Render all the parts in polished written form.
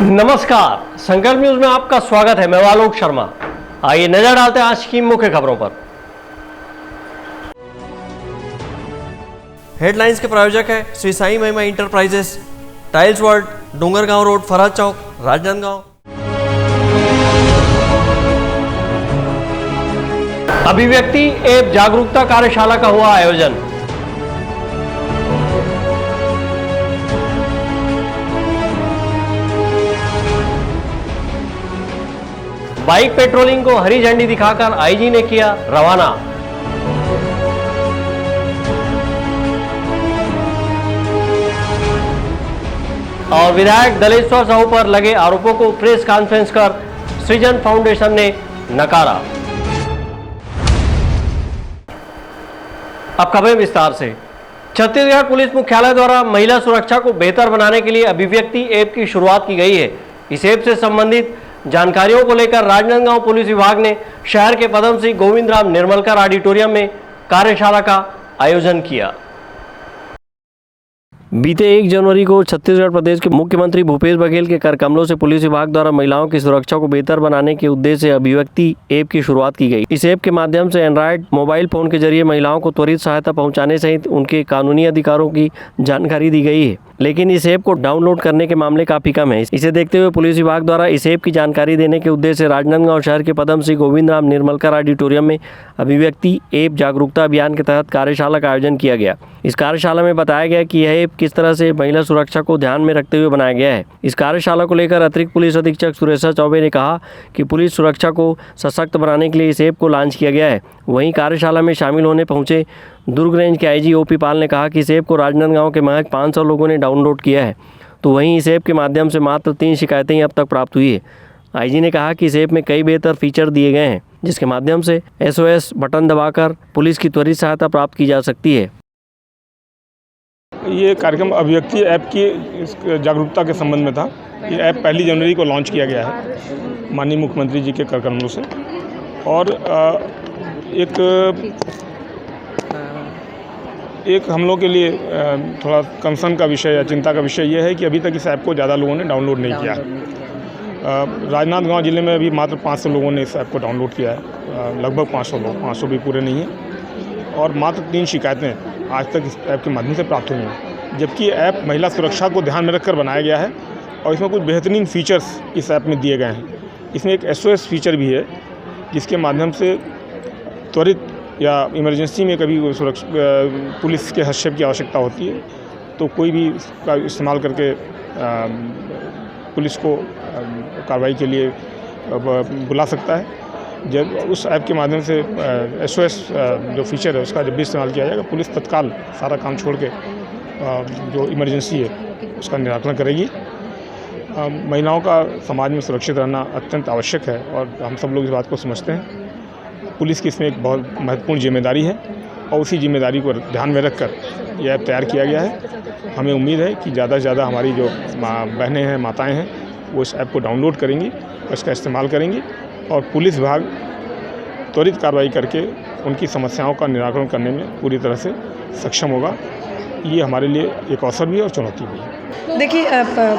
नमस्कार, संकल्प न्यूज में आपका स्वागत है। मैं आलोक शर्मा। आइए नजर डालते हैं आज की मुख्य खबरों पर। हेडलाइंस के प्रायोजक है Shri Sai Mahima enterprises, tiles world, Dongargaon road, Farhad Chowk, Rajnandgaon. अभिव्यक्ति एवं जागरूकता कार्यशाला का हुआ आयोजन। बाइक पेट्रोलिंग को हरी झंडी दिखाकर आईजी ने किया रवाना। और विधायक दलेश्वर साहू पर लगे आरोपों को प्रेस कॉन्फ्रेंस कर सृजन फाउंडेशन ने नकारा। अब खबरें विस्तार से। छत्तीसगढ़ पुलिस मुख्यालय द्वारा महिला सुरक्षा को बेहतर बनाने के लिए अभिव्यक्ति ऐप की शुरुआत की गई है। इस ऐप से संबंधित जानकारियों को लेकर राजनांदगांव पुलिस विभाग ने शहर के पद्म श्री गोविंद राम निर्मलकर ऑडिटोरियम में कार्यशाला का आयोजन किया। बीते 1 जनवरी को छत्तीसगढ़ प्रदेश के मुख्यमंत्री भूपेश बघेल के कर कमलों से पुलिस विभाग द्वारा महिलाओं की सुरक्षा को बेहतर बनाने के उद्देश्य से अभिव्यक्ति ऐप की शुरुआत की गई। इस ऐप के माध्यम से एंड्रॉयड मोबाइल फोन के जरिए महिलाओं को त्वरित सहायता पहुंचाने सहित उनके कानूनी अधिकारों की जानकारी दी गई है, लेकिन इस ऐप को डाउनलोड करने के मामले काफी कम है। इसे देखते हुए पुलिस विभाग द्वारा इस ऐप की जानकारी देने के उद्देश्य से राजनांदगांव शहर के पद्म श्री गोविंद राम निर्मलकर ऑडिटोरियम में अभिव्यक्ति ऐप जागरूकता अभियान के तहत कार्यशाला का आयोजन किया गया। इस कार्यशाला में बताया गया कि यह ऐप किस तरह से महिला सुरक्षा को ध्यान में रखते हुए बनाया गया है। इस कार्यशाला को लेकर अतिरिक्त पुलिस अधीक्षक सुरेशा चौबे ने कहा कि पुलिस सुरक्षा को सशक्त बनाने के लिए इस ऐप को लॉन्च किया गया है। वहीं कार्यशाला में शामिल होने पहुंचे दुर्ग रेंज के आईजी ओपी पाल ने कहा कि इस ऐप को राजनांदगांव के महज 500 लोगों ने डाउनलोड किया है, तो वहीं इस ऐप के माध्यम से मात्र 3 शिकायतें ही अब तक प्राप्त हुई है। आईजी ने कहा कि इस ऐप में कई बेहतर फीचर दिए गए हैं, जिसके माध्यम से SOS बटन दबाकर पुलिस की त्वरित सहायता प्राप्त की जा सकती है। ये कार्यक्रम अभिव्यक्ति ऐप की जागरूकता के संबंध में था। ये ऐप 1 जनवरी को लॉन्च किया गया है माननीय मुख्यमंत्री जी के कर कमलों से। और एक हम लोग के लिए थोड़ा कंसर्न का विषय या चिंता का विषय ये है कि अभी तक इस ऐप को ज़्यादा लोगों ने डाउनलोड नहीं किया है। राजनांदगांव जिले में अभी मात्र 500 लोगों ने इस ऐप को डाउनलोड किया है, लगभग 500 लोग, 500 भी पूरे नहीं हैं। और मात्र 3 शिकायतें आज तक इस ऐप के माध्यम से प्राप्त हुई हैं, जबकि ऐप महिला सुरक्षा को ध्यान में रखकर बनाया गया है और इसमें कुछ बेहतरीन फीचर्स इस ऐप में दिए गए हैं। इसमें एक SOS फीचर भी है, जिसके माध्यम से त्वरित या इमरजेंसी में कभी पुलिस के हस्तक्षेप की आवश्यकता होती है तो कोई भी इसका इस्तेमाल करके पुलिस को कार्रवाई के लिए बुला सकता है। जब उस ऐप के माध्यम से SOS जो फीचर है उसका जब भी इस्तेमाल किया जाएगा, पुलिस तत्काल सारा काम छोड़ के जो इमरजेंसी है उसका निराकरण करेगी। महिलाओं का समाज में सुरक्षित रहना अत्यंत आवश्यक है और हम सब लोग इस बात को समझते हैं। पुलिस की इसमें एक बहुत महत्वपूर्ण जिम्मेदारी है और उसी जिम्मेदारी को ध्यान में रखकर यह ऐप तैयार किया गया है। हमें उम्मीद है कि ज़्यादा से ज़्यादा हमारी जो बहनें हैं, माताएं हैं, वो इस ऐप को डाउनलोड करेंगी और इसका इस्तेमाल करेंगी और पुलिस विभाग त्वरित कार्रवाई करके उनकी समस्याओं का निराकरण करने में पूरी तरह से सक्षम होगा। ये हमारे लिए एक अवसर भी है और चुनौती भी है। देखिए,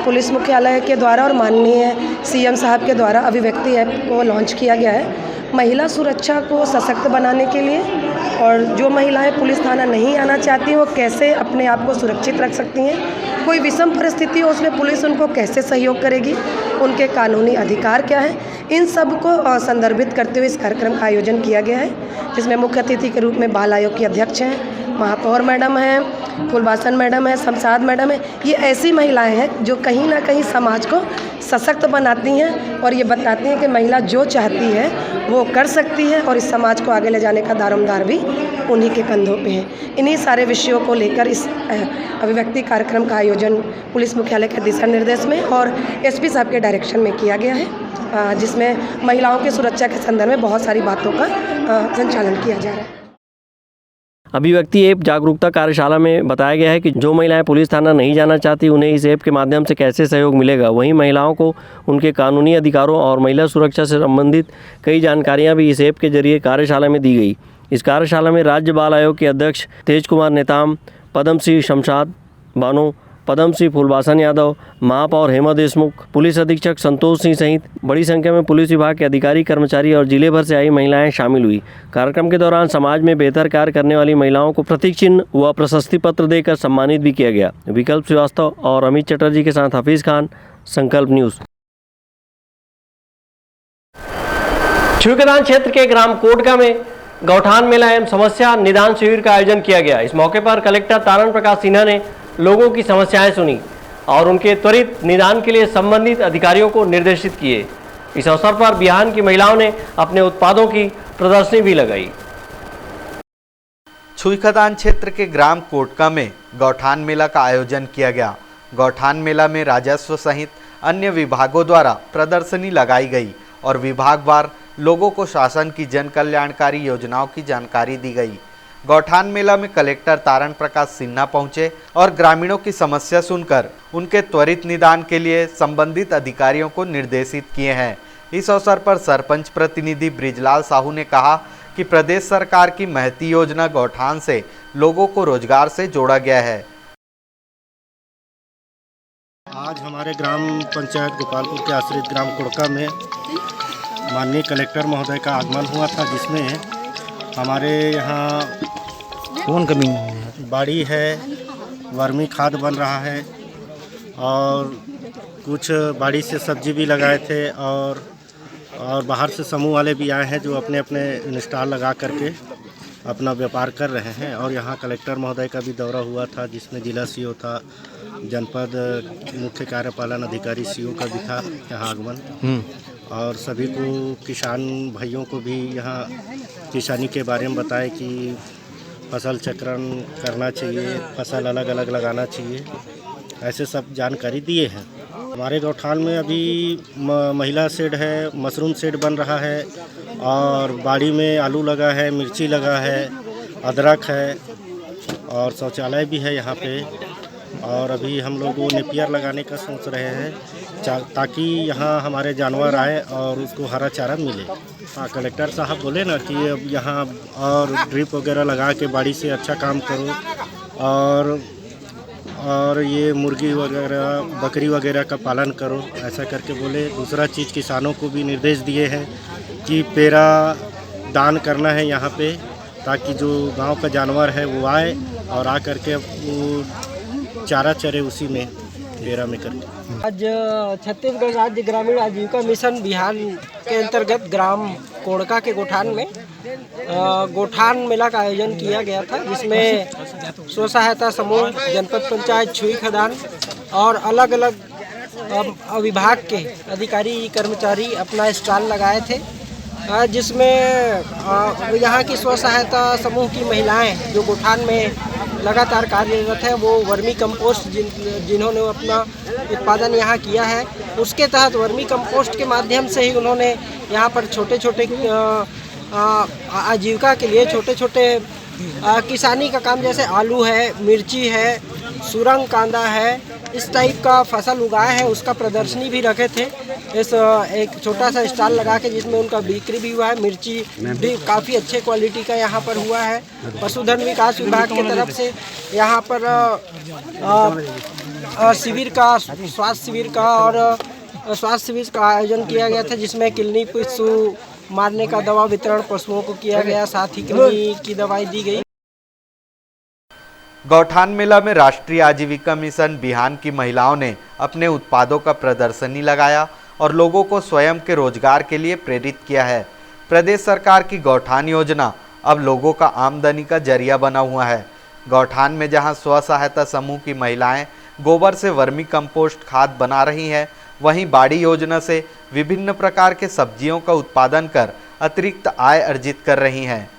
पुलिस मुख्यालय के द्वारा और माननीय CM साहब के द्वारा अभिव्यक्ति ऐप को लॉन्च किया गया है महिला सुरक्षा को सशक्त बनाने के लिए। और जो महिलाएं पुलिस थाना नहीं आना चाहती वो कैसे अपने आप को सुरक्षित रख सकती हैं, कोई विषम परिस्थिति हो उसमें पुलिस उनको कैसे सहयोग करेगी, उनके कानूनी अधिकार क्या है, इन सब को संदर्भित करते हुए इस कार्यक्रम का आयोजन किया गया है, जिसमें मुख्य अतिथि के रूप में बाल आयोग की अध्यक्ष हैं, महापौर मैडम हैं, फुलबासन मैडम है, शमशाद मैडम है। ये ऐसी महिलाएं हैं जो कहीं ना कहीं समाज को सशक्त बनाती हैं और ये बताती हैं कि महिला जो चाहती है वो कर सकती है और इस समाज को आगे ले जाने का दारोमदार भी उन्हीं के कंधों पे है। इन्हीं सारे विषयों को लेकर इस अभिव्यक्ति कार्यक्रम का आयोजन पुलिस मुख्यालय के दिशा निर्देश में और SP साहब के डायरेक्शन में किया गया है, जिसमें महिलाओं की सुरक्षा के संदर्भ में बहुत सारी बातों का संचालन किया जा रहा है। अभिव्यक्ति ऐप जागरूकता कार्यशाला में बताया गया है कि जो महिलाएं पुलिस थाना नहीं जाना चाहती उन्हें इस ऐप के माध्यम से कैसे सहयोग मिलेगा। वहीं महिलाओं को उनके कानूनी अधिकारों और महिला सुरक्षा से संबंधित कई जानकारियां भी इस ऐप के जरिए कार्यशाला में दी गई। इस कार्यशाला में राज्य बाल आयोग के अध्यक्ष तेज कुमार नेताम, पद्मश्री शमशाद बानो, पदम सिंह, फूलबासन यादव, महापौर हेमा देशमुख, पुलिस अधीक्षक संतोष सिंह सहित बड़ी संख्या में पुलिस विभाग के अधिकारी, कर्मचारी और जिले भर से आई महिलाएं शामिल हुई। कार्यक्रम के दौरान समाज में बेहतर कार्य करने वाली महिलाओं को प्रतीक चिन्ह व प्रशस्ति पत्र देकर सम्मानित भी किया गया। विकल्प श्रीवास्तव और अमित चटर्जी के साथ हफीज खान, संकल्प न्यूज। छुईखदान क्षेत्र के ग्राम कोटका में गौठान मेला एवं समस्या निदान शिविर का आयोजन किया गया। इस मौके पर कलेक्टर तारण प्रकाश सिन्हा ने लोगों की समस्याएं सुनी और उनके त्वरित निदान के लिए संबंधित अधिकारियों को निर्देशित किए। इस अवसर पर बिहान की महिलाओं ने अपने उत्पादों की प्रदर्शनी भी लगाई। छुईखदान क्षेत्र के ग्राम कोटका में गौठान मेला का आयोजन किया गया। गौठान मेला में राजस्व सहित अन्य विभागों द्वारा प्रदर्शनी लगाई गई और विभागवार लोगों को शासन की जन कल्याणकारी योजनाओं की जानकारी दी गई। गौठान मेला में कलेक्टर तारण प्रकाश सिन्हा पहुंचे और ग्रामीणों की समस्या सुनकर उनके त्वरित निदान के लिए संबंधित अधिकारियों को निर्देशित किए हैं। इस अवसर पर सरपंच प्रतिनिधि ब्रिजलाल साहू ने कहा कि प्रदेश सरकार की महती योजना गौठान से लोगों को रोजगार से जोड़ा गया है। आज हमारे ग्राम पंचायत गोपालपुर के आश्रित ग्राम कोड़का में माननीय कलेक्टर महोदय का आगमन हुआ था, जिसमें हमारे यहाँ कौन कमी बाड़ी है, वर्मी खाद बन रहा है और कुछ बाड़ी से सब्जी भी लगाए थे और बाहर से समूह वाले भी आए हैं जो अपने अपने स्टॉल लगा करके अपना व्यापार कर रहे हैं। और यहाँ कलेक्टर महोदय का भी दौरा हुआ था, जिसमें जिला सीओ था, जनपद मुख्य कार्यपालन अधिकारी सीओ का भी था यहाँ आगमन। और सभी को किसान भाइयों को भी यहाँ किसानी के बारे में बताए कि फसल चक्रण करना चाहिए, फसल अलग अलग लगाना चाहिए, ऐसे सब जानकारी दिए हैं। हमारे गौठान में अभी महिला शेड है, मशरूम शेड बन रहा है और बाड़ी में आलू लगा है, मिर्ची लगा है, अदरक है और शौचालय भी है यहाँ पे। और अभी हम लोग वो नेपियर लगाने का सोच रहे हैं ताकि यहाँ हमारे जानवर आए और उसको हरा चारा मिले। हाँ, कलेक्टर साहब बोले ना कि अब यहाँ और ड्रिप वगैरह लगा के बाड़ी से अच्छा काम करो और ये मुर्गी वगैरह बकरी वगैरह का पालन करो, ऐसा करके बोले। दूसरा चीज़ किसानों को भी निर्देश दिए हैं कि पेरा दान करना है यहाँ पे, ताकि जो गांव का जानवर है वो आए और आ करके वो चारा चरे उसी में पेरा में करके। आज छत्तीसगढ़ राज्य ग्रामीण आजीविका मिशन बिहार के अंतर्गत ग्राम कोड़का के गोठान में गोठान मेला का आयोजन किया गया था, जिसमें स्व सहायता समूह, जनपद पंचायत छुईखदान और अलग अलग विभाग के अधिकारी कर्मचारी अपना स्टॉल लगाए थे, जिसमें यहाँ की स्व सहायता समूह की महिलाएं जो गोठान में लगातार कार्यरत है, वो वर्मी कंपोस्ट जिन्होंने अपना उत्पादन यहाँ किया है, उसके तहत वर्मी कंपोस्ट के माध्यम से ही उन्होंने यहाँ पर छोटे छोटे आजीविका के लिए छोटे छोटे किसानी का काम, जैसे आलू है, मिर्ची है, सुरंग कांदा है, इस टाइप का फसल उगाए हैं। उसका प्रदर्शनी भी रखे थे, इस एक छोटा सा स्टॉल लगा के, जिसमें उनका बिक्री भी हुआ है। मिर्ची भी काफ़ी अच्छे क्वालिटी का यहाँ पर हुआ है। पशुधन विकास विभाग की तरफ से यहाँ पर शिविर का, स्वास्थ्य शिविर का आयोजन किया गया था, जिसमें किलनी पशु मारने का दवा वितरण पशुओं को किया गया, साथ ही कृमि की दवाई दी गई। गौठान मेला में राष्ट्रीय आजीविका मिशन बिहान की महिलाओं ने अपने उत्पादों का प्रदर्शनी लगाया और लोगों को स्वयं के रोजगार के लिए प्रेरित किया है। प्रदेश सरकार की गौठान योजना अब लोगों का आमदनी का जरिया बना हुआ है। गौठान में जहां स्व सहायता समूह की महिलाएं गोबर से वर्मी कंपोस्ट खाद बना रही हैं, वहीं बाड़ी योजना से विभिन्न प्रकार के सब्जियों का उत्पादन कर अतिरिक्त आय अर्जित कर रही हैं।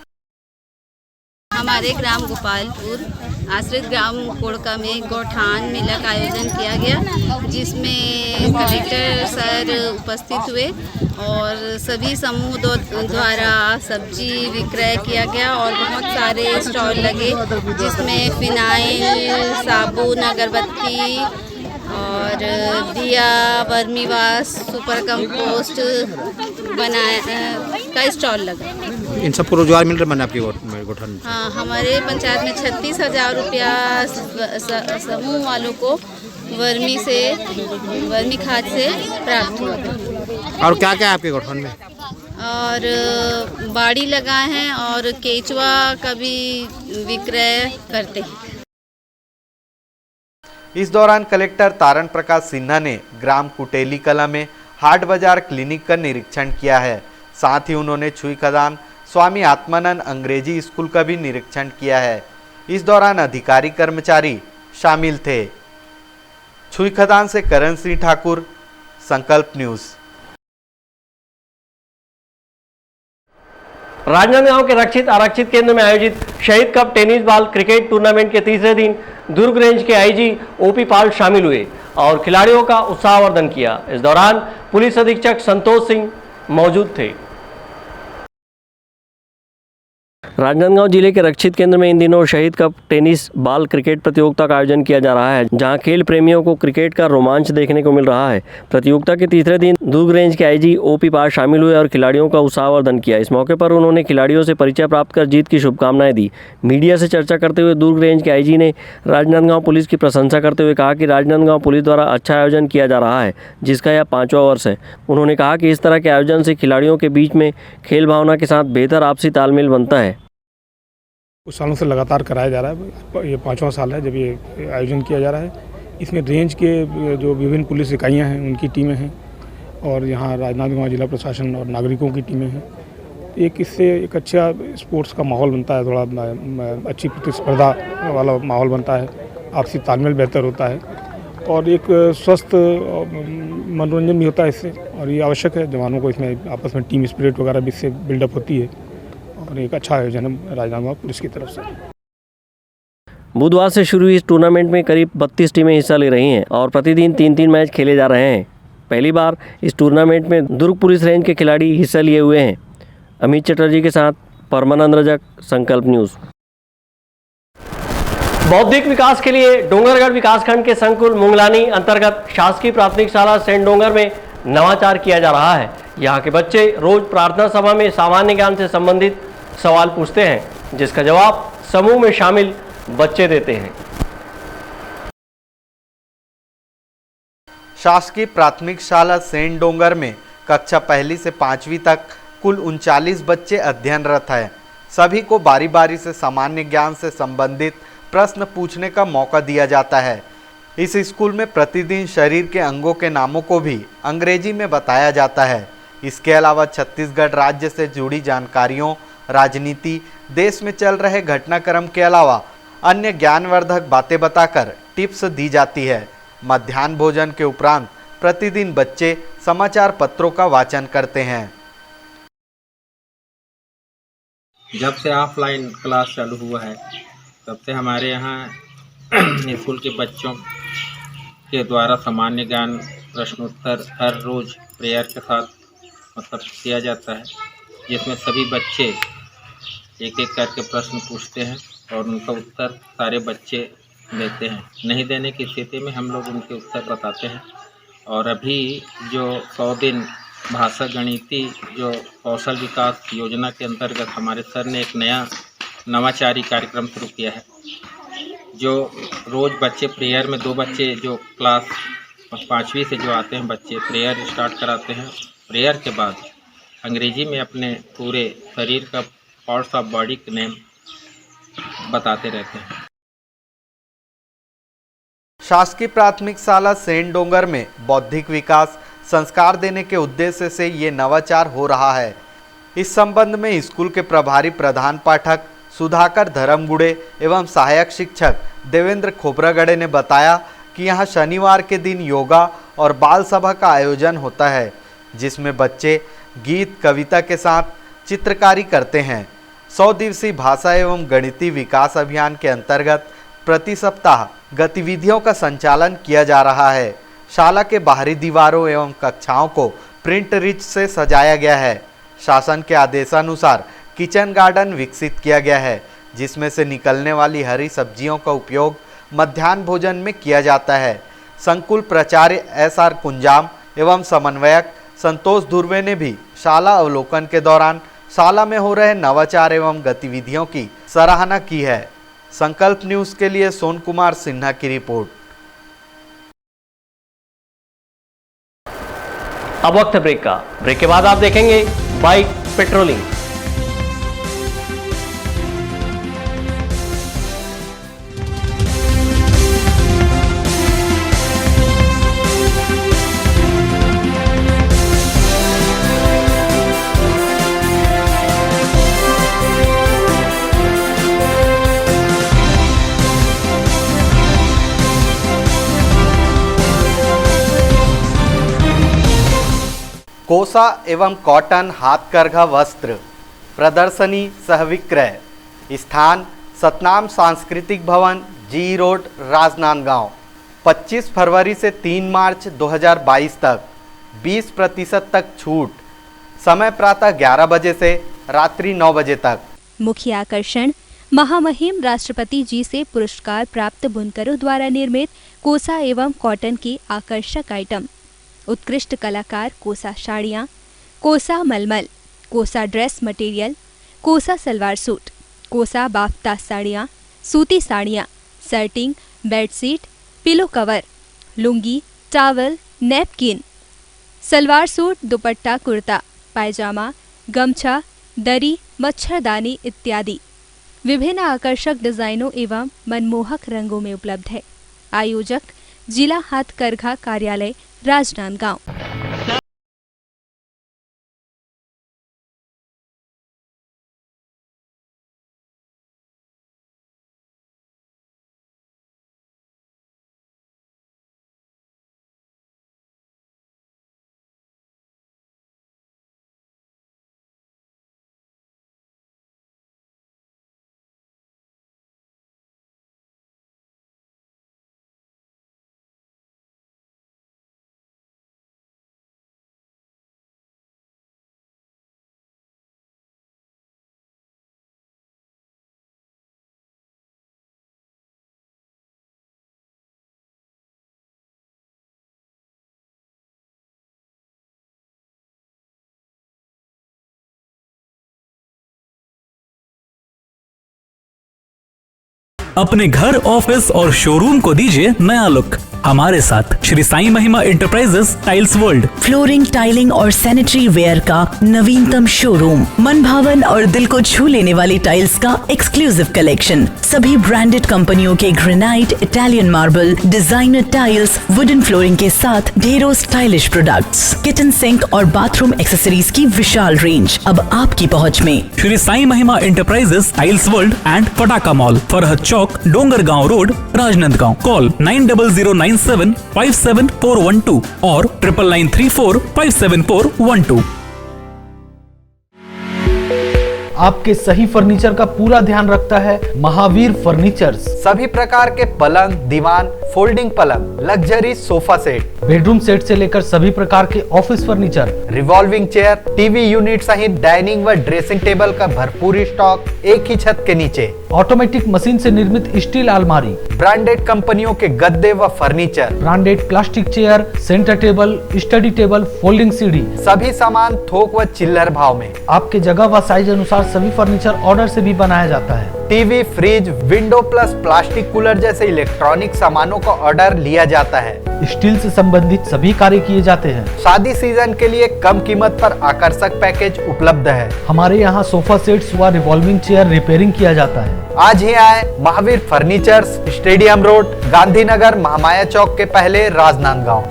हमारे ग्राम गोपालपुर आश्रित ग्राम कोड़का में गौठान मेला का आयोजन किया गया, जिसमें कलेक्टर सर उपस्थित हुए और सभी समूह द्वारा सब्जी विक्रय किया गया और बहुत सारे स्टॉल लगे, जिसमें फिनाइल, साबुन, अगरबत्ती और दिया, वर्मीवाश, सुपर कंपोस्ट बनाया का स्टॉल लगा। इन सबको रोजगार मिल रहा है मैंने आपके गौठान में? हाँ, हमारे पंचायत में 36,000 रुपया समूह वालों को वर्मी खाद से प्राप्त हुआ था। और क्या क्या है आपके गौठान में? और बाड़ी लगाए हैं और केचुआ का भी विक्रय करते हैं। इस दौरान कलेक्टर तारण प्रकाश सिन्हा ने ग्राम कुटेली कला में हाट बाजार क्लिनिक का निरीक्षण किया है। साथ ही उन्होंने छुई खदान स्वामी आत्मानंद अंग्रेजी स्कूल का भी निरीक्षण किया है। इस दौरान अधिकारी कर्मचारी शामिल थे। छुई खदान से करण सिंह ठाकुर, संकल्प न्यूज। राजनांदगांव के रक्षित आरक्षित केंद्र में आयोजित शहीद cup tennis ball cricket tournament के तीसरे दिन दुर्ग रेंज के आईजी ओपी पाल शामिल हुए और खिलाड़ियों का उत्साहवर्धन किया। इस दौरान पुलिस अधीक्षक संतोष सिंह मौजूद थे। राजनांदगांव जिले के रक्षित केंद्र में इन दिनों शहीद कप टेनिस बॉल क्रिकेट प्रतियोगिता का आयोजन किया जा रहा है, जहां खेल प्रेमियों को क्रिकेट का रोमांच देखने को मिल रहा है। प्रतियोगिता के तीसरे दिन दुर्ग रेंज के आईजी ओपी पाल शामिल हुए और खिलाड़ियों का उत्साहवर्धन किया। इस मौके पर उन्होंने खिलाड़ियों से परिचय प्राप्त कर जीत की शुभकामनाएं दी। मीडिया से चर्चा करते हुए दुर्ग रेंज के आईजी ने राजनांदगांव पुलिस की प्रशंसा करते हुए कहा कि राजनांदगांव पुलिस द्वारा अच्छा आयोजन किया जा रहा है, जिसका यह 5वां वर्ष है। उन्होंने कहा कि इस तरह के आयोजन से खिलाड़ियों के बीच में खेल भावना के साथ बेहतर आपसी तालमेल बनता है। कुछ सालों से लगातार कराया जा रहा है। ये 5वां साल है जब ये आयोजन किया जा रहा है। इसमें रेंज के जो विभिन्न पुलिस इकाइयां हैं उनकी टीमें हैं और यहाँ राजनांदगांव जिला प्रशासन और नागरिकों की टीमें हैं। इससे एक अच्छा स्पोर्ट्स का माहौल बनता है, थोड़ा अच्छी प्रतिस्पर्धा वाला माहौल बनता है, आपसी तालमेल बेहतर होता है और एक स्वस्थ मनोरंजन भी होता है इससे। और ये आवश्यक है, जवानों को इसमें आपस में टीम स्पिरिट वगैरह भी इससे बिल्डअप होती है और एक अच्छा आयोजन है राजनांदगांव पुलिस की तरफ से। बुधवार से शुरू हुई इस टूर्नामेंट में करीब 32 टीमें हिस्सा ले रही हैं और प्रतिदिन 3-3 मैच खेले जा रहे हैं। पहली बार इस टूर्नामेंट में दुर्ग पुलिस रेंज के खिलाड़ी हिस्सा लिए हुए हैं। अमित चटर्जी के साथ परमानंद रजक, संकल्प न्यूज। बौद्धिक विकास के लिए डोंगरगढ़ विकासखंड के संकुल मुंगलानी अंतर्गत शासकीय प्राथमिक शाला सेंट डोंगर में नवाचार किया जा रहा है। यहाँ के बच्चे रोज प्रार्थना सभा में सामान्य ज्ञान से संबंधित सवाल पूछते हैं, जिसका जवाब समूह में शामिल बच्चे देते हैं। शासकीय प्राथमिक शाला सेंट डोंगर में कक्षा 1 से 5वीं तक कुल 39 बच्चे अध्ययनरत हैं। सभी को बारी बारी से सामान्य ज्ञान से संबंधित प्रश्न पूछने का मौका दिया जाता है। इस स्कूल में प्रतिदिन शरीर के अंगों के नामों को भी अंग्रेजी में बताया जाता है। इसके अलावा छत्तीसगढ़ राज्य से जुड़ी जानकारियों, राजनीति, देश में चल रहे घटनाक्रम के अलावा अन्य ज्ञानवर्धक बातें बताकर टिप्स दी जाती है। मध्याह्न भोजन के उपरांत प्रतिदिन बच्चे समाचार पत्रों का वाचन करते हैं। जब से ऑफलाइन क्लास चालू हुआ है तब से हमारे यहाँ स्कूल के बच्चों के द्वारा सामान्य ज्ञान प्रश्नोत्तर हर रोज़ प्रेयर के साथ मतलब किया जाता है, जिसमें सभी बच्चे एक एक करके प्रश्न पूछते हैं और उनका उत्तर सारे बच्चे देते हैं। नहीं देने की स्थिति में हम लोग उनके उत्तर बताते हैं। और अभी जो 100 दिन भाषा गणिती जो कौशल विकास योजना के अंतर्गत हमारे सर ने एक नया नवाचारी कार्यक्रम शुरू किया है। जो रोज़ बच्चे प्रेयर में 2 बच्चे जो क्लास 5वीं से जो आते हैं बच्चे प्रेयर स्टार्ट कराते हैं। प्रेयर के बाद अंग्रेजी में अपने पूरे शरीर का पार्ट्स ऑफ बॉडी के नेम बताते रहते हैं। शासकीय प्राथमिक शाला सेंट डोंगर में बौद्धिक विकास संस्कार देने के उद्देश्य से ये नवाचार हो रहा है। इस संबंध में स्कूल के प्रभारी प्रधान पाठक सुधाकर धर्मगुड़े एवं सहायक शिक्षक देवेंद्र खोबरागढ़े ने बताया कि यहाँ शनिवार के दिन योगा और बाल सभा का आयोजन होता है, जिसमें बच्चे गीत कविता के साथ चित्रकारी करते हैं। 100 दिवसीय भाषा एवं गणितीय विकास अभियान के अंतर्गत प्रति सप्ताह गतिविधियों का संचालन किया जा रहा है। शाला के बाहरी दीवारों एवं कक्षाओं को प्रिंट रिच से सजाया गया है। शासन के आदेशानुसार किचन गार्डन विकसित किया गया है, जिसमें से निकलने वाली हरी सब्जियों का उपयोग मध्याह्न भोजन में किया जाता है। संकुल प्राचार्य SR कुंजाम एवं समन्वयक संतोष धुर्वे ने भी शाला अवलोकन के दौरान शाला में हो रहे नवाचार एवं गतिविधियों की सराहना की है। संकल्प न्यूज के लिए सोन कुमार सिन्हा की रिपोर्ट। अब वक्त है ब्रेक का। ब्रेक के बाद आप देखेंगे बाइक पेट्रोलिंग। कोसा एवं कॉटन हाथकरघा वस्त्र प्रदर्शनी सह विक्रय। स्थान सतनाम सांस्कृतिक भवन, जी रोड, राजनांदगांव। 25 फरवरी से 3 मार्च 2022 तक 20% तक छूट। समय प्रातः 11 बजे से रात्रि 9 बजे तक। मुख्य आकर्षण महामहिम राष्ट्रपति जी से पुरस्कार प्राप्त बुनकरों द्वारा निर्मित कोसा एवं कॉटन की आकर्षक आइटम। उत्कृष्ट कलाकार कोसा साड़ियाँ, कोसा मलमल, कोसा ड्रेस मटेरियल, कोसा सलवार सूट, कोसा बाफ्ता साड़ियाँ, सूती साड़ियाँ, shirting, bedsheet, pillow cover, lungi, towel, napkin, salwar suit, dupatta, kurta, pyjama, gamchha, दरी, मच्छरदानी इत्यादि विभिन्न आकर्षक डिजाइनों एवं मनमोहक रंगों में उपलब्ध है। आयोजक जिला हाथकरघा कार्यालय, राजनांदगांव। अपने घर, ऑफिस और शोरूम को दीजिए नया लुक हमारे साथ Shri Sai Mahima enterprises tiles world. Flooring, tiling और सैनिटरी वेयर का नवीनतम शोरूम, मन भावन और दिल को छू लेने वाली टाइल्स का एक्सक्लूसिव कलेक्शन, सभी ब्रांडेड कंपनियों के granite, Italian marble, designer tiles, wooden flooring के साथ ढेरों स्टाइलिश प्रोडक्ट्स, किचन सिंक और बाथरूम एक्सेसरीज की विशाल रेंज अब आपकी पहुंच में। Shri Sai Mahima enterprises tiles world and Pataka mall, Farhad Chowk, Dongargaon road, Rajnandgaon. Call 9009757412 और 9993457412। आपके सही फर्नीचर का पूरा ध्यान रखता है महावीर फर्नीचर्स। सभी प्रकार के पलंग, दीवान, फोल्डिंग पलंग, luxury sofa set, bedroom set से लेकर सभी प्रकार के office furniture, revolving chair, TV unit सहित डाइनिंग व ड्रेसिंग टेबल का भरपूर स्टॉक एक ही छत के नीचे। ऑटोमेटिक मशीन से निर्मित स्टील अलमारी, ब्रांडेड कंपनियों के गद्दे व furniture, branded plastic chair, centre table, study table, folding सीढ़ी, सभी सामान थोक व चिल्लर भाव में। आपके जगह व साइज अनुसार सभी फर्नीचर ऑर्डर से भी बनाया जाता है। TV, fridge, window plus plastic cooler जैसे इलेक्ट्रॉनिक सामानों का ऑर्डर लिया जाता है। स्टील से संबंधित सभी कार्य किए जाते हैं। शादी सीजन के लिए कम कीमत पर आकर्षक पैकेज उपलब्ध है। हमारे यहाँ सोफा सेट्स व रिवॉल्विंग चेयर रिपेयरिंग किया जाता है। आज ही आए Mahavir furnitures, stadium road, Gandhinagar, Mahamaya Chowk के पहले, राजनांदगांव।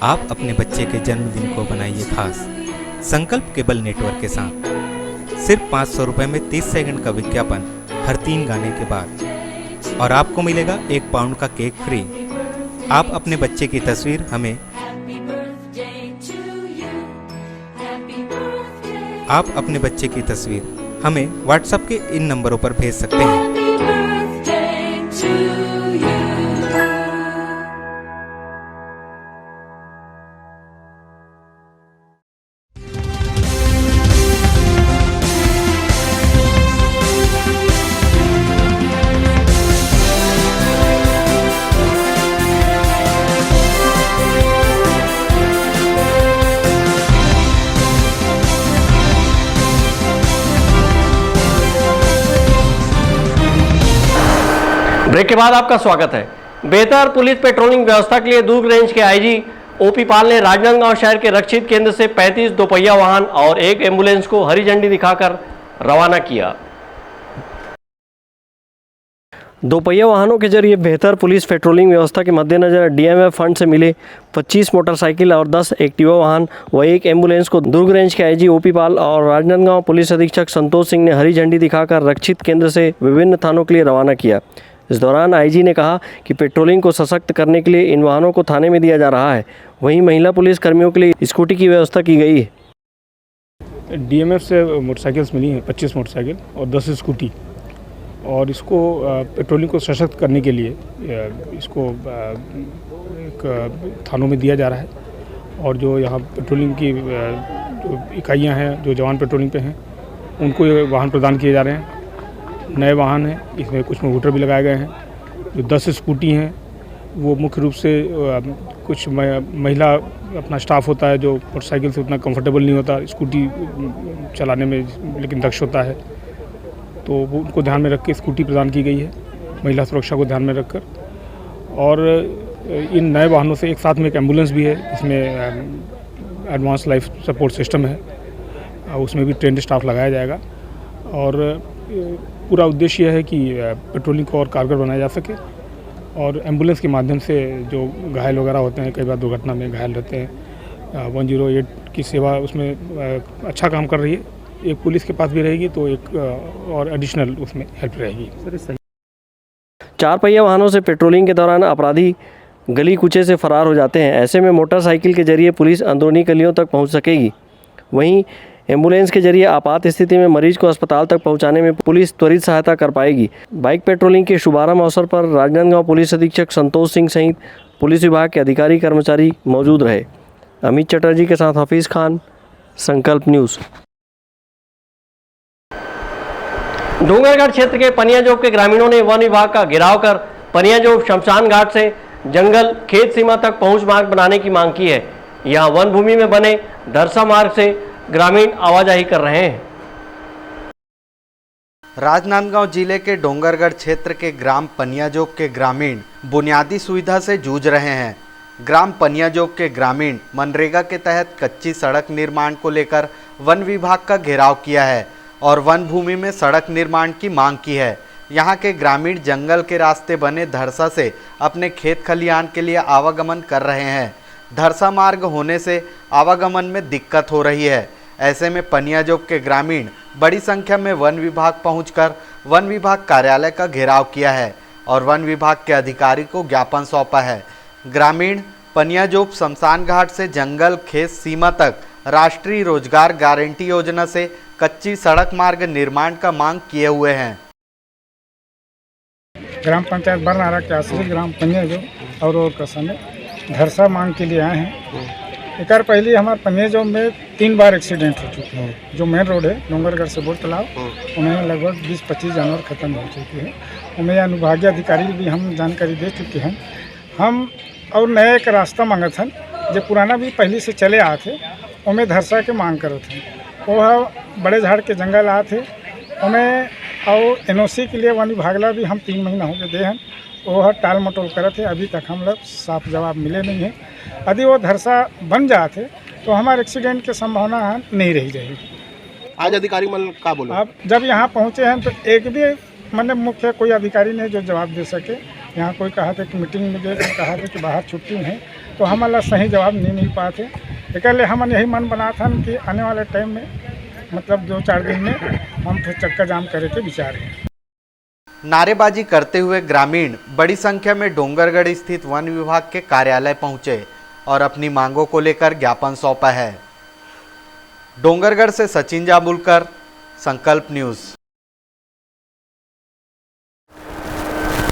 आप अपने बच्चे के जन्मदिन को बनाइए खास संकल्प केबल नेटवर्क के साथ। सिर्फ 500 रुपए में 30 सेकंड का विज्ञापन हर 3 गाने के बाद, और आपको मिलेगा 1 पाउंड का केक फ्री। आप अपने बच्चे की तस्वीर हमें व्हाट्सएप के इन नंबरों पर भेज सकते हैं। ब्रेक के बाद आपका स्वागत है। बेहतर पुलिस पेट्रोलिंग व्यवस्था के लिए दुर्ग रेंज के आईजी ओपी पाल ने राजनांदगांव शहर के रक्षित केंद्र से 35 दोपहिया वाहन और एक एम्बुलेंस को हरी झंडी दिखाकर रवाना किया। दोपहिया वाहनों के जरिए बेहतर पुलिस पेट्रोलिंग व्यवस्था के मद्देनजर डीएमएफ फंड से मिले 25 मोटरसाइकिल और 10 एक्टिवा वाहन व एक एम्बुलेंस को दुर्ग रेंज के आईजी ओपी पाल और राजनांदगांव पुलिस अधीक्षक संतोष सिंह ने हरी झंडी दिखाकर रक्षित केंद्र से विभिन्न थानों के लिए रवाना किया। इस दौरान आईजी ने कहा कि पेट्रोलिंग को सशक्त करने के लिए इन वाहनों को थाने में दिया जा रहा है। वहीं महिला पुलिस कर्मियों के लिए स्कूटी की व्यवस्था की गई है। डीएमएफ से मोटरसाइकिल्स मिली हैं 25 मोटरसाइकिल और 10 स्कूटी, और इसको पेट्रोलिंग को सशक्त करने के लिए इसको एक थानों में दिया जा रहा है। और जो यहाँ पेट्रोलिंग की जो इकाइयाँ हैं, जो जवान पेट्रोलिंग पे हैं, उनको ये वाहन प्रदान किए जा रहे हैं। नए वाहन हैं, इसमें कुछ मोटर भी लगाए गए हैं। जो 10 स्कूटी हैं वो मुख्य रूप से कुछ महिला अपना स्टाफ होता है जो मोटरसाइकिल से उतना कंफर्टेबल नहीं होता स्कूटी चलाने में, लेकिन दक्ष होता है, तो वो उनको ध्यान में रख के स्कूटी प्रदान की गई है, महिला सुरक्षा को ध्यान में रखकर। और इन नए वाहनों से एक साथ में एक एम्बुलेंस भी है, इसमें एडवांस लाइफ सपोर्ट सिस्टम है, उसमें भी ट्रेंड स्टाफ लगाया जाएगा। और पूरा उद्देश्य यह है कि पेट्रोलिंग को और कारगर बनाया जा सके, और एम्बुलेंस के माध्यम से जो घायल वगैरह होते हैं, कई बार दुर्घटना में घायल रहते हैं, 108 की सेवा उसमें अच्छा काम कर रही है। एक पुलिस के पास भी रहेगी तो एक और एडिशनल उसमें हेल्प रहेगी। 4 पहिया वाहनों से पेट्रोलिंग के दौरान अपराधी गली कूचे से फरार हो जाते हैं। ऐसे में मोटरसाइकिल के जरिए पुलिस अंदरूनी गलियों तक पहुंच सकेगी। वहीं एम्बुलेंस के जरिए आपात स्थिति में मरीज को अस्पताल तक पहुंचाने में पुलिस त्वरित सहायता कर पाएगी। बाइक पेट्रोलिंग के शुभारंभ अवसर पर राजनांदगांव पुलिस अधीक्षक संतोष सिंह सहित पुलिस विभाग के अधिकारी कर्मचारी मौजूद रहे। अमित चटर्जी के साथ हफीज़ खान, संकल्प न्यूज़। डोंगरगढ़ क्षेत्र के पनियाजोब के ग्रामीणों ने वन विभाग का घेराव कर पनियाजोब शमशान घाट से जंगल खेत सीमा तक पहुंच मार्ग बनाने की मांग की है। यहां वन भूमि में बने धरसा मार्ग से ग्रामीण आवाजाही कर रहे हैं। राजनांदगांव जिले के डोंगरगढ़ क्षेत्र के ग्राम पनियाजोब के ग्रामीण बुनियादी सुविधा से जूझ रहे हैं। ग्राम पनियाजोब के ग्रामीण मनरेगा के तहत कच्ची सड़क निर्माण को लेकर वन विभाग का घेराव किया है और वन भूमि में सड़क निर्माण की मांग की है। यहाँ के ग्रामीण जंगल के रास्ते बने धरसा से अपने खेत खलिहान के लिए आवागमन कर रहे हैं। धरसा मार्ग होने से आवागमन में दिक्कत हो रही है। ऐसे में पनियाजोब के ग्रामीण बड़ी संख्या में वन विभाग पहुंचकर वन विभाग कार्यालय का घेराव किया है और वन विभाग के अधिकारी को ज्ञापन सौंपा है। ग्रामीण पनियाजोब शमशान घाट से जंगल खेत सीमा तक राष्ट्रीय रोजगार गारंटी योजना से कच्ची सड़क मार्ग निर्माण का मांग किए हुए हैं। ग्राम पंचायत बरनारा के आश्रित ग्राम पनियाजोब और कसा में धरसा मांग के लिए आए हैं। एक बार पहले हमारे पनियाजोब में 3 बार एक्सीडेंट हो चुके हैं। जो मेन रोड है डोंगरगढ़ से बोर तालाब, उन्हें लगभग 20-25 जानवर खत्म हो चुके हैं। उन्हें अनुभागीय अधिकारी भी हम जानकारी दे चुके हैं। हम और नया एक रास्ता मांगे थे, जो पुराना भी पहले से चले आए थे, उन्हें धरसा के मांग करे थे। वह बड़े झाड़ के जंगल आए थे, उन्हें और NOC के लिए वन विभाग ला भी हम 3 महीना हो गए दे हैं। वह टाल मटोल करे थे, अभी तक हम लोग साफ जवाब मिले नहीं है। यदि वो धरसा बन जाते तो हमारे एक्सीडेंट की संभावना नहीं रही जाएगी। आज अधिकारी मन का बोलो, अब जब यहाँ पहुँचे हैं तो एक भी मतलब मुख्य कोई अधिकारी ने जो जवाब दे सके। यहाँ कोई कहा था कि मीटिंग में गए, कहा था कि बाहर छुट्टी है, तो हमारा सही जवाब नहीं पाते। इसलिए हम यही मन बना था कि आने वाले टाइम में मतलब 2-4 दिन में हम फिर चक्का जाम करे के विचार हैं। नारेबाजी करते हुए ग्रामीण बड़ी संख्या में डोंगरगढ़ स्थित वन विभाग के कार्यालय पहुंचे और अपनी मांगों को लेकर ज्ञापन सौंपा है। डोंगरगढ़ से सचिन जामुलकर, संकल्प न्यूज।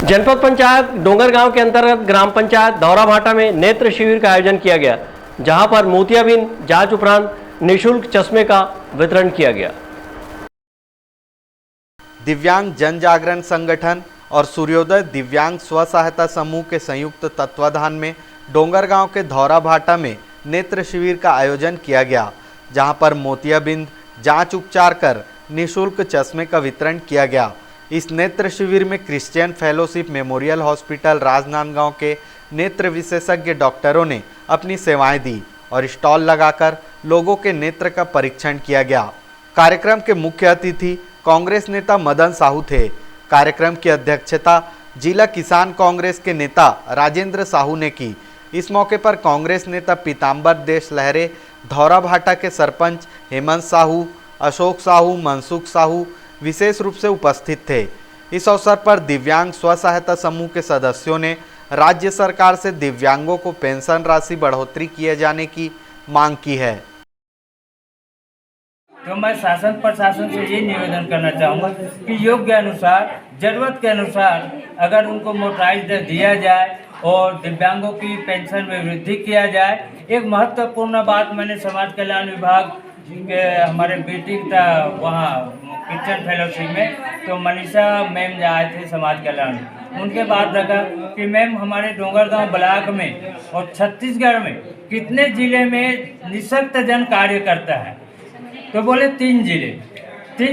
जनपद पंचायत डोंगरगांव के अंतर्गत ग्राम पंचायत धौरा भाटा में नेत्र शिविर का आयोजन किया गया, जहां पर मोतियाबिंद जांच उपरांत निःशुल्क चश्मे का वितरण किया गया। दिव्यांग जन जागरण संगठन और सूर्योदय दिव्यांग स्व सहायता समूह के संयुक्त तत्वाधान में डोंगरगांव के धौरा भाटा में नेत्र शिविर का आयोजन किया गया, जहां पर मोतियाबिंद जांच उपचार कर निःशुल्क चश्मे का वितरण किया गया। इस नेत्र शिविर में Christian fellowship memorial hospital Rajnandgaon के नेत्र विशेषज्ञ डॉक्टरों ने अपनी सेवाएं दी और स्टॉल लगाकर लोगों के नेत्र का परीक्षण किया गया। कार्यक्रम के मुख्य अतिथि कांग्रेस नेता मदन साहू थे। कार्यक्रम की अध्यक्षता जिला किसान कांग्रेस के नेता राजेंद्र साहू ने की। इस मौके पर कांग्रेस नेता पीताम्बर देश लहरे, धौराभाटा के सरपंच हेमंत साहू, अशोक साहू, मनसुख साहू विशेष रूप से उपस्थित थे। इस अवसर पर दिव्यांग स्व सहायता समूह के सदस्यों ने राज्य सरकार से दिव्यांगों को पेंशन राशि बढ़ोतरी किए जाने की मांग की है। तो मैं शासन प्रशासन से ये निवेदन करना चाहूँगा कि योग्य अनुसार, जरूरत के अनुसार अगर उनको मोटराइज दिया जाए और दिव्यांगों की पेंशन में वृद्धि किया जाए। एक महत्वपूर्ण बात मैंने समाज कल्याण विभाग के हमारे मीटिंग था वहाँ क्रिश्चियन फेलोशिप में, तो मनीषा मैम आए थे समाज कल्याण, उनके बाद रखा कि मैम हमारे डोंगरगांव ब्लॉक में और छत्तीसगढ़ में कितने ज़िले में निःशक्त जन कार्य करता है, तो बोले 3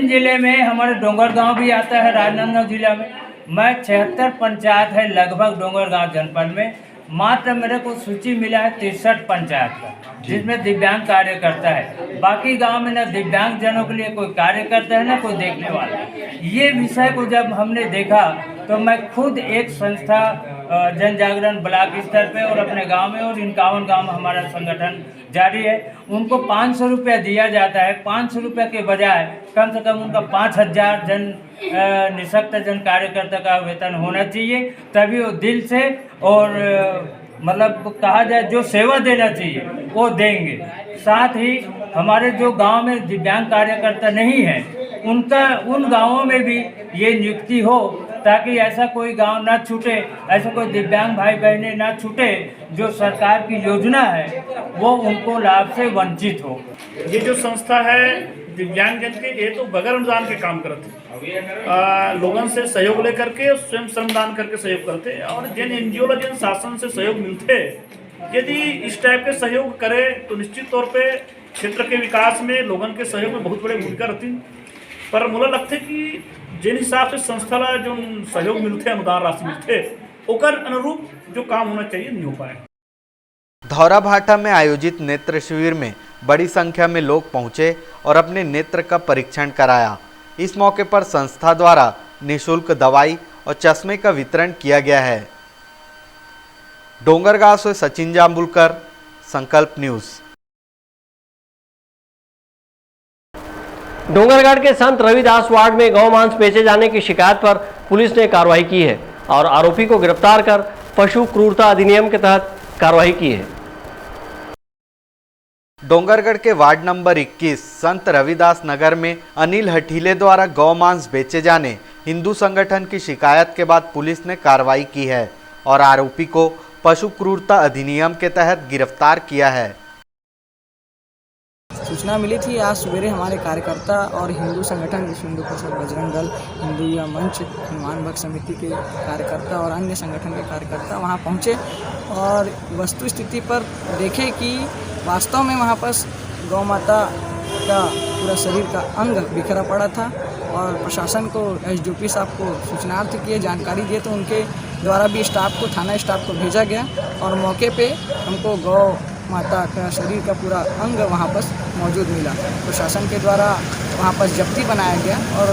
जिले में हमारे डोंगरगांव भी आता है। राजनांदगांव जिला में मैं 76 पंचायत है लगभग डोंगरगांव जनपद में, मात्र मेरे को सूची मिला है 63 पंचायत का, जिसमें दिव्यांग कार्य करता है। बाकी गांव में ना दिव्यांग जनों के लिए कोई कार्य करता है ना कोई देखने वाला। ये विषय को जब हमने देखा तो मैं खुद एक संस्था जन जागरण ब्लॉक स्तर पे और अपने गांव में और 51 गांव में हमारा संगठन जारी है, उनको 500 रुपया दिया जाता है। 500 रुपये के बजाय कम से कम उनका 5000 निःशक्त जन कार्यकर्ता का वेतन होना चाहिए, तभी वो दिल से और मतलब कहा जाए जो सेवा देना चाहिए वो देंगे। साथ ही हमारे जो गांव में दिव्यांग कार्यकर्ता नहीं है उन गांवों में भी ये नियुक्ति हो, ताकि ऐसा कोई गांव ना छूटे, ऐसा कोई दिव्यांग भाई बहनें ना छूटे जो सरकार की योजना है वो उनको लाभ से वंचित हो। ये जो संस्था है दिव्यांग जन के, ये तो बगैर अनुदान के काम करते लोगों से सहयोग लेकर के स्वयं श्रमदान करके सहयोग करते और जिन एनजीओ ला जिन शासन से सहयोग मिलते, यदि इस टाइप के सहयोग करे तो निश्चित तौर पे क्षेत्र के विकास में लोगों के सहयोग में बहुत बड़ी भूमिका रहती। पर मुझे लगता है कि जिन हिसाब से संस्था ला जो सहयोग मिलते, अनुदान राशि मिलते, ओकर अनुरूप जो काम होना चाहिए नहीं हो पाए। धौराभाटा में आयोजित नेत्र शिविर में बड़ी संख्या में लोग पहुंचे और अपने नेत्र का परीक्षण कराया। इस मौके पर संस्था द्वारा निःशुल्क दवाई और चश्मे का वितरण किया गया है। डोंगरगांव से सचिन जाम्बुलकर, संकल्प न्यूज। डोंगरगढ़ के संत रविदास वार्ड में गौ मांस बेचे जाने की शिकायत पर पुलिस ने कार्रवाई की है और आरोपी को गिरफ्तार कर पशु क्रूरता अधिनियम के तहत कार्रवाई की है। डोंगरगढ़ के वार्ड नंबर 21 संत रविदास नगर में अनिल हठीले द्वारा गौ मांस बेचे जाने हिंदू संगठन की शिकायत के बाद पुलिस ने कार्रवाई की है और आरोपी को पशु क्रूरता अधिनियम के तहत गिरफ्तार किया है। सूचना मिली थी आज सवेरे हमारे कार्यकर्ता और हिंदू संगठन विश्व हिंदू परिषद बजरंग दल, हिंदू युवा मंच, हनुमान भक्त समिति के कार्यकर्ता और अन्य संगठन के कार्यकर्ता वहां पहुंचे और वस्तु स्थिति पर देखे कि वास्तव में वहां पर गौ माता का पूरा शरीर का अंग बिखरा पड़ा था और प्रशासन को एसडीओपी साहब को सूचनार्थ किए, जानकारी दिए तो उनके द्वारा भी स्टाफ को, थाना स्टाफ को भेजा गया और मौके पे हमको गौ माता का शरीर का पूरा अंग वहाँ पर मौजूद मिला। प्रशासन के द्वारा वहाँ पर जब्ती बनाया गया और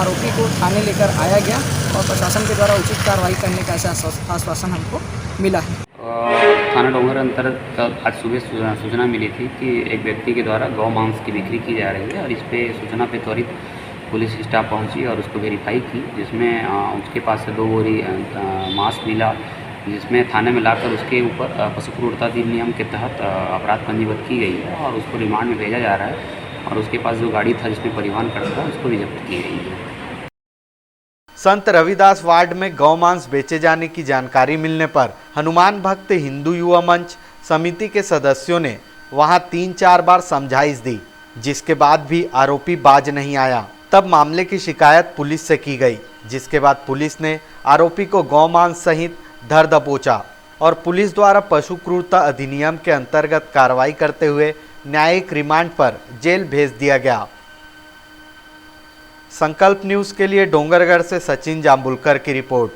आरोपी को थाने लेकर आया गया और प्रशासन के द्वारा उचित कार्रवाई करने का ऐसा आश्वासन हमको मिला है। थाना डोंगर अंतर्गत आज सुबह सूचना मिली थी कि एक व्यक्ति के द्वारा गौ मांस की बिक्री की जा रही है और इस पे सूचना पे त्वरित पुलिस स्टाफ पहुंची और उसको वेरीफाई की, जिसमें उसके पास से 2 बोरी मांस मिला, जिसमें थाने में लाकर उसके ऊपर पशु क्रूरता अधिनियम के तहत अपराध पंजीबद्ध की गई है और उसको रिमांड में भेजा जा रहा है और उसके पास जो गाड़ी था जिसमें परिवहन करता था उसको भी जब्त की गई है। संत रविदास वार्ड में गौ मांस बेचे जाने की जानकारी मिलने पर हनुमान भक्त हिंदू युवा मंच समिति के सदस्यों ने वहां 3-4 बार समझाइश दी, जिसके बाद भी आरोपी बाज नहीं आया। तब मामले की शिकायत पुलिस से की गई, जिसके बाद पुलिस ने आरोपी को गौ मांस सहित धर दबोचा और पुलिस द्वारा पशु क्रूरता अधिनियम के अंतर्गत कार्रवाई करते हुए न्यायिक रिमांड पर जेल भेज दिया गया। संकल्प न्यूज़ के लिए डोंगरगढ़ से सचिन जाम्बुलकर की रिपोर्ट।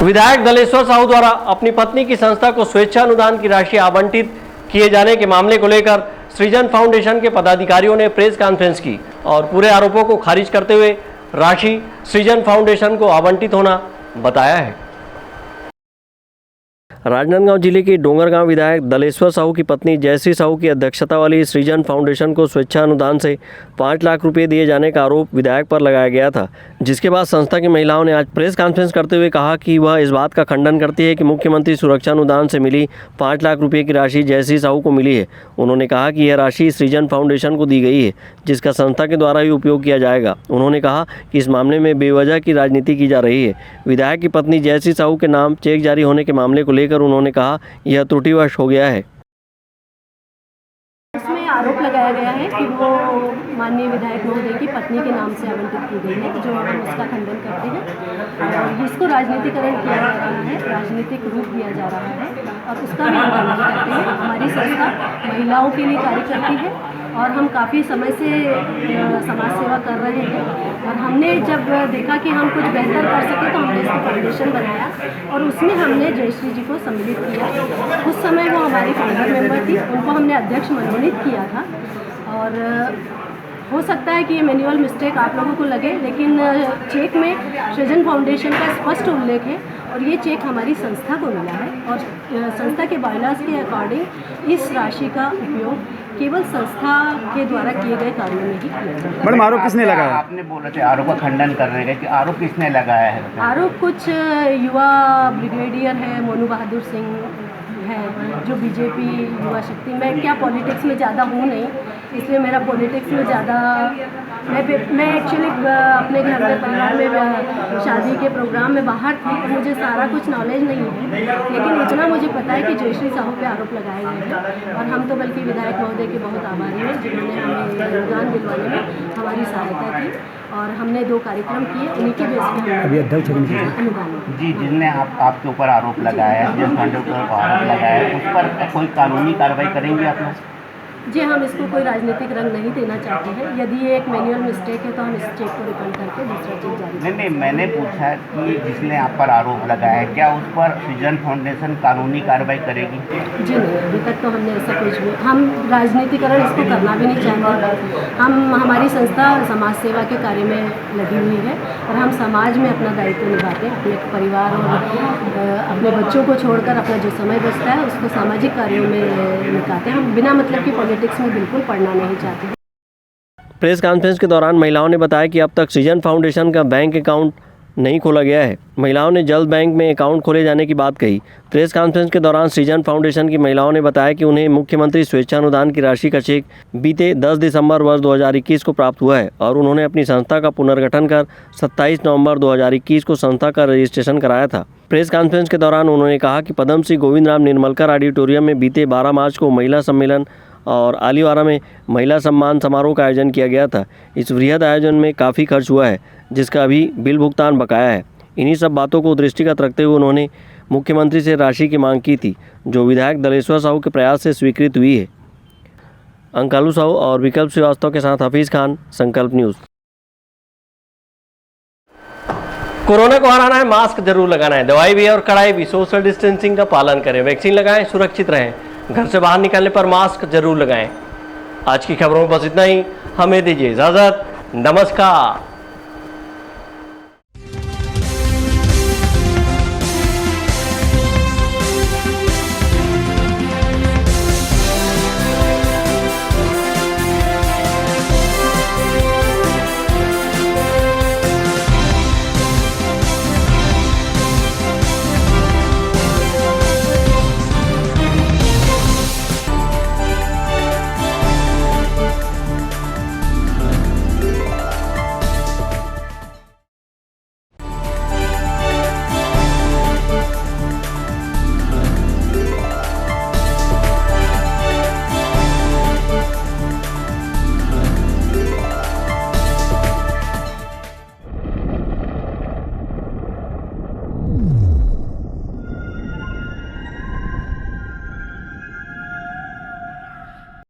विधायक दलेश्वर साहू द्वारा अपनी पत्नी की संस्था को स्वेच्छा अनुदान की राशि आवंटित किए जाने के मामले को लेकर सृजन फाउंडेशन के पदाधिकारियों ने प्रेस कॉन्फ्रेंस की और पूरे आरोपों को खारिज करते हुए राशि सृजन फाउंडेशन को आवंटित होना बताया है। राजनांदगांव जिले के डोंगरगांव विधायक दलेश्वर साहू की पत्नी जयश्री साहू की अध्यक्षता वाली सृजन फाउंडेशन को स्वेच्छा अनुदान से 5 लाख रुपए दिए जाने का आरोप विधायक पर लगाया गया था, जिसके बाद संस्था की महिलाओं ने आज प्रेस कॉन्फ्रेंस करते हुए कहा कि वह इस बात का खंडन करती है कि मुख्यमंत्री सुरक्षा अनुदान से मिली 5 लाख रुपये की राशि जयश्री साहू को मिली है। उन्होंने कहा कि यह राशि सृजन फाउंडेशन को दी गई है, जिसका संस्था के द्वारा ही उपयोग किया जाएगा। उन्होंने कहा कि इस मामले में बेवजह की राजनीति की जा रही है। विधायक की पत्नी जयश्री साहू के नाम चेक जारी होने के मामले को लेकर उन्होंने कहा यह त्रुटिवश हो गया है। इसमें आरोप लगाया गया है कि वो माननीय विधायक महोदय की पत्नी के नाम से आवंटित की गई है, जो हम उसका खंडन करते हैं और इसको राजनीतिकरण किया जा रहा है, राजनीतिक रूप दिया जा रहा है और उसका भी हम खंडन करते हैं। हमारी संस्था महिलाओं के लिए कार्य करती है और हम काफ़ी समय से समाज सेवा कर रहे हैं और हमने जब देखा कि हम कुछ बेहतर कर सके तो हमने इसको फाउंडेशन बनाया और उसमें हमने जयश्री जी को सम्मिलित किया। उस समय वो हमारी फाउंडर मेंबर थी, उनको हमने अध्यक्ष मनोनीत किया था और हो सकता है कि ये मैनुअल मिस्टेक आप लोगों को लगे, लेकिन चेक में सृजन फाउंडेशन का स्पष्ट उल्लेख है और ये चेक हमारी संस्था को मिला है और संस्था के बायलॉज के अकॉर्डिंग इस राशि का उपयोग केवल संस्था के द्वारा किए गए कार्यों में ही किया जाए। मैडम, आरोप किसने लगाया? आपने बोला था आरोप का खंडन कर रहे हैं कि आरोप किसने लगाया है? आरोप कुछ युवा ब्रिगेडियर है, मोनू बहादुर सिंह है, जो बीजेपी युवा शक्ति, मैं क्या पॉलिटिक्स में ज़्यादा हूँ नहीं, इसलिए मेरा पॉलिटिक्स में ज़्यादा मैं एक्चुअली अपने घर में परिवार में शादी के प्रोग्राम में बाहर थी और मुझे सारा कुछ नॉलेज नहीं है, लेकिन इतना मुझे पता है कि जयश्री साहू पे आरोप लगाए गए हैं और हम तो बल्कि विधायक महोदय के बहुत आभारी हैं जिन्होंने हमें अनुदान दिलवाने में हमारी सहायता की और हमने 2 कार्यक्रम किए, उन्हीं के बेस पे अभी अध्यक्ष अनुदान जी जिनने आपके ऊपर आरोप लगाया है, जिस फंड पर आरोप लगाया है, उस पर कोई कानूनी कार्रवाई करेंगे आप लोग? जी, हम इसको कोई राजनीतिक रंग नहीं देना चाहते हैं। यदि ये एक मैनुअल मिस्टेक है तो हम इस चेक को रिफंड करके दूसरा चेक जारी नहीं, मैंने पूछा कि जिसने आप पर आरोप लगाया है क्या उस पर सृजन फाउंडेशन कानूनी कार्रवाई करेगी? जी नहीं, अभी तक तो हमने ऐसा कुछ भी, हम राजनीतिकरण इसको करना भी नहीं चाहते। हम हमारी संस्था समाज सेवा के कार्य में लगी हुई है और हम समाज में अपना दायित्व निभाते हैं, अपने परिवार और अपने बच्चों को छोड़कर अपना जो समय बचता है उसको सामाजिक कार्यों में निकालते हैं। हम बिना मतलब की पॉलिटिक्स में बिल्कुल पढ़ना नहीं चाहते। प्रेस कॉन्फ्रेंस के दौरान महिलाओं ने बताया कि अब तक सृजन फाउंडेशन का बैंक अकाउंट नहीं खोला गया है। महिलाओं ने जल्द बैंक में अकाउंट खोले जाने की बात कही। प्रेस कॉन्फ्रेंस के दौरान सृजन फाउंडेशन की महिलाओं ने बताया कि उन्हें मुख्यमंत्री स्वेच्छा अनुदान की राशि का चेक बीते 10 दिसंबर वर्ष 2021 को प्राप्त हुआ है और उन्होंने अपनी संस्था का पुनर्गठन कर 27 नवंबर 2021 को संस्था का रजिस्ट्रेशन कराया था। प्रेस कॉन्फ्रेंस के दौरान उन्होंने कहा कि पद्म श्री गोविंद राम निर्मलकर ऑडिटोरियम में बीते 12 मार्च को महिला सम्मेलन और आलीवारा में महिला सम्मान समारोह का आयोजन किया गया था। इस वृहद आयोजन में काफ़ी खर्च हुआ है, जिसका अभी बिल भुगतान बकाया है। इन्हीं सब बातों को दृष्टिगत रखते हुए उन्होंने मुख्यमंत्री से राशि की मांग की थी, जो विधायक दलेश्वर साहू के प्रयास से स्वीकृत हुई है। अंकालू साहू और विकल्प श्रीवास्तव के साथ हफीज़ खान, संकल्प न्यूज़। कोरोना को हराना है, मास्क जरूर लगाना है, दवाई भी है और कड़ाई भी, सोशल डिस्टेंसिंग का पालन करें, वैक्सीन लगाएं, सुरक्षित रहें, घर से बाहर निकलने पर मास्क जरूर लगाएं। आज की खबरों में बस इतना ही, हमें दीजिए इजाज़त, नमस्कार।